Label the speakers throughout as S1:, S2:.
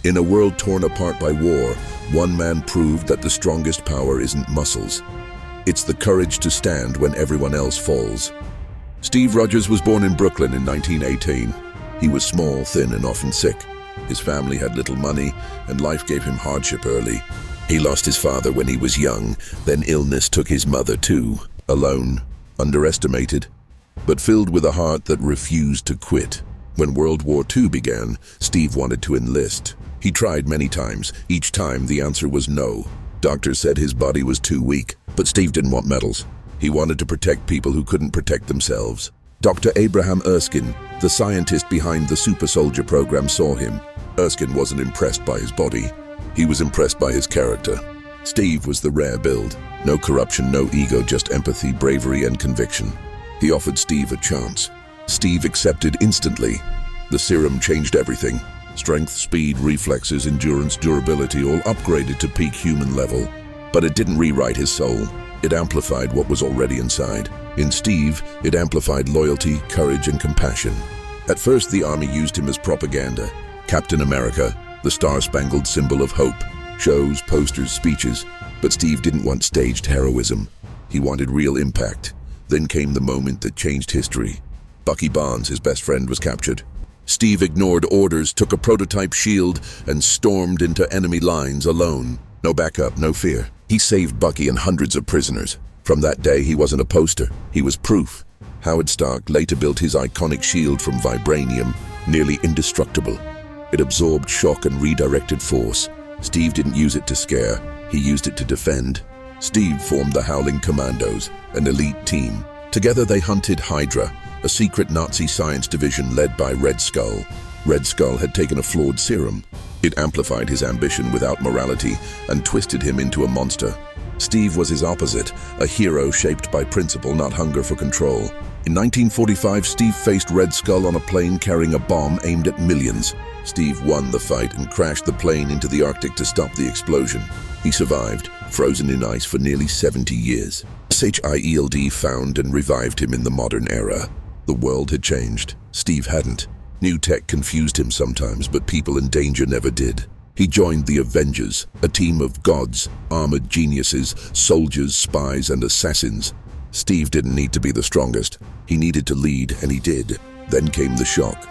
S1: In a world torn apart by war, one man proved that the strongest power isn't muscles. It's the courage to stand when everyone else falls. Steve Rogers was born in Brooklyn in 1918. He was small, thin, and often sick. His family had little money, and life gave him hardship early. He lost his father when he was young, then illness took his mother too. Alone, underestimated, but filled with a heart that refused to quit. When World War II began, Steve wanted to enlist. He tried many times. Each time, the answer was no. Doctors said his body was too weak, but Steve didn't want medals. He wanted to protect people who couldn't protect themselves. Dr. Abraham Erskine, the scientist behind the super soldier program, saw him. Erskine wasn't impressed by his body. He was impressed by his character. Steve was the rare build. No corruption, no ego, just empathy, bravery, and conviction. He offered Steve a chance. Steve accepted instantly. The serum changed everything. Strength, speed, reflexes, endurance, durability, all upgraded to peak human level. But it didn't rewrite his soul. It amplified what was already inside. In Steve, it amplified loyalty, courage, and compassion. At first, the army used him as propaganda. Captain America, the star-spangled symbol of hope. Shows, posters, speeches. But Steve didn't want staged heroism. He wanted real impact. Then came the moment that changed history. Bucky Barnes, his best friend, was captured. Steve ignored orders, took a prototype shield, and stormed into enemy lines alone. No backup, no fear. He saved Bucky and hundreds of prisoners. From that day, he wasn't a poster. He was proof. Howard Stark later built his iconic shield from vibranium, nearly indestructible. It absorbed shock and redirected force. Steve didn't use it to scare. He used it to defend. Steve formed the Howling Commandos, an elite team. Together they hunted Hydra, a secret Nazi science division led by Red Skull. Red Skull had taken a flawed serum. It amplified his ambition without morality and twisted him into a monster. Steve was his opposite, a hero shaped by principle, not hunger for control. In 1945, Steve faced Red Skull on a plane carrying a bomb aimed at millions. Steve won the fight and crashed the plane into the Arctic to stop the explosion. He survived, frozen in ice for nearly 70 years. SHIELD found and revived him in the modern era. The world had changed. Steve hadn't. New tech confused him sometimes, but people in danger never did. He joined the Avengers, a team of gods, armored geniuses, soldiers, spies, and assassins. Steve didn't need to be the strongest. He needed to lead, and he did. Then came the shock.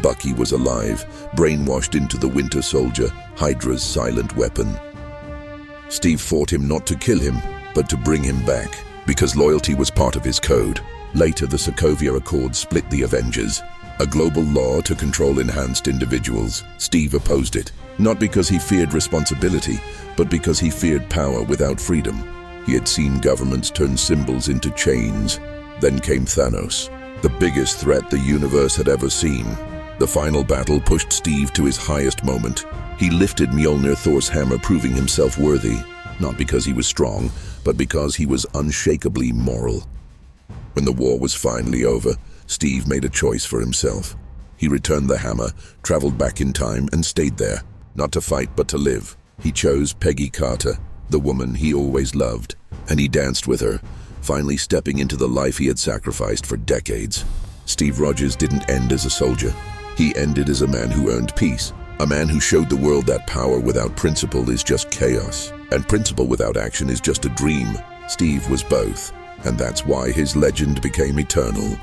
S1: Bucky was alive, brainwashed into the Winter Soldier, Hydra's silent weapon. Steve fought him not to kill him, but to bring him back, because loyalty was part of his code. Later, the Sokovia Accord split the Avengers, a global law to control enhanced individuals. Steve opposed it, not because he feared responsibility, but because he feared power without freedom. He had seen governments turn symbols into chains. Then came Thanos, the biggest threat the universe had ever seen. The final battle pushed Steve to his highest moment. He lifted Mjolnir, Thor's hammer, proving himself worthy, not because he was strong, but because he was unshakably moral. When the war was finally over, Steve made a choice for himself. He returned the hammer, traveled back in time, and stayed there, not to fight but to live. He chose Peggy Carter, the woman he always loved, and he danced with her, finally stepping into the life he had sacrificed for decades. Steve Rogers didn't end as a soldier. He ended as a man who earned peace, a man who showed the world that power without principle is just chaos, and principle without action is just a dream. Steve was both, and that's why his legend became eternal.